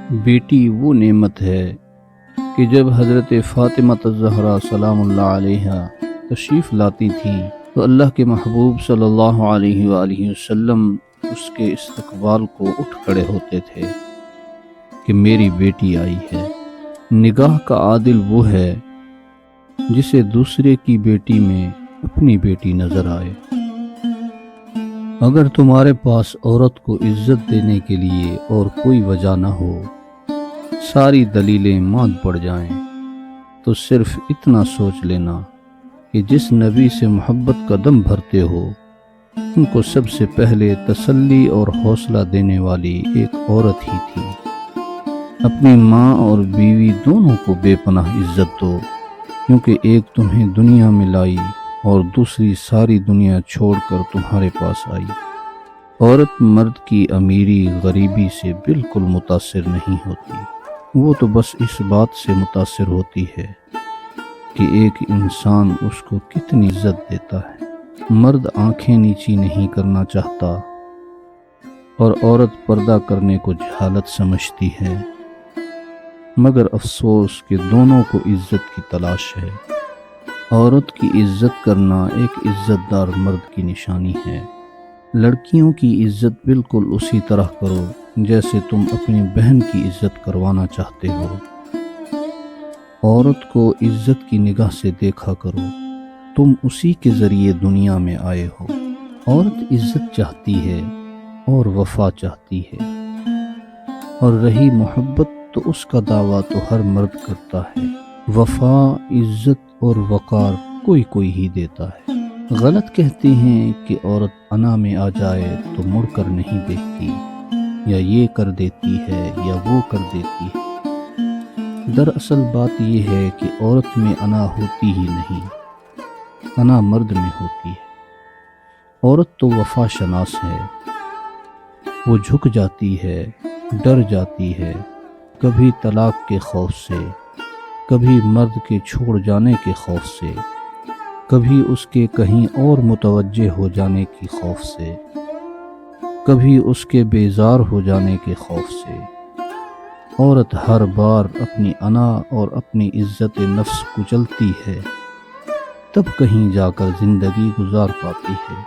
بیٹی وہ نعمت ہے کہ جب حضرت فاطمہ الزہرا سلام اللہ علیہا تشریف لاتی تھیں تو اللہ کے محبوب صلی اللہ علیہ وآلہ وسلم اس کے استقبال کو اٹھ کھڑے ہوتے تھے کہ میری بیٹی آئی ہے۔ نگاہ کا عادل وہ ہے جسے دوسرے کی بیٹی میں اپنی بیٹی نظر آئے۔ اگر تمہارے پاس عورت کو عزت دینے کے لیے اور کوئی وجہ نہ ہو، ساری دلیلیں ماند پڑ جائیں، تو صرف اتنا سوچ لینا کہ جس نبی سے محبت کا دم بھرتے ہو، ان کو سب سے پہلے تسلی اور حوصلہ دینے والی ایک عورت ہی تھی۔ اپنی ماں اور بیوی دونوں کو بے پناہ عزت دو، کیونکہ ایک تمہیں دنیا میں لائی اور دوسری ساری دنیا چھوڑ کر تمہارے پاس آئی۔ عورت مرد کی امیری غریبی سے بالکل متاثر نہیں ہوتی، وہ تو بس اس بات سے متاثر ہوتی ہے کہ ایک انسان اس کو کتنی عزت دیتا ہے۔ مرد آنکھیں نیچی نہیں کرنا چاہتا اور عورت پردہ کرنے کو جہالت سمجھتی ہے، مگر افسوس کہ دونوں کو عزت کی تلاش ہے۔ عورت کی عزت کرنا ایک عزت دار مرد کی نشانی ہے۔ لڑکیوں کی عزت بالکل اسی طرح کرو جیسے تم اپنی بہن کی عزت کروانا چاہتے ہو۔ عورت کو عزت کی نگاہ سے دیکھا کرو، تم اسی کے ذریعے دنیا میں آئے ہو۔ عورت عزت چاہتی ہے اور وفا چاہتی ہے، اور رہی محبت تو اس کا دعویٰ تو ہر مرد کرتا ہے۔ وفا، عزت اور وقار کوئی کوئی ہی دیتا ہے۔ غلط کہتے ہیں کہ عورت انا میں آ جائے تو مڑ کر نہیں دیکھتی، یا یہ کر دیتی ہے یا وہ کر دیتی ہے۔ دراصل بات یہ ہے کہ عورت میں انا ہوتی ہی نہیں، انا مرد میں ہوتی ہے۔ عورت تو وفا شناس ہے، وہ جھک جاتی ہے، ڈر جاتی ہے، کبھی طلاق کے خوف سے، کبھی مرد کے چھوڑ جانے کے خوف سے، کبھی اس کے کہیں اور متوجہ ہو جانے کی خوف سے، کبھی اس کے بیزار ہو جانے کے خوف سے۔ عورت ہر بار اپنی انا اور اپنی عزت نفس کچلتی ہے، تب کہیں جا کر زندگی گزار پاتی ہے۔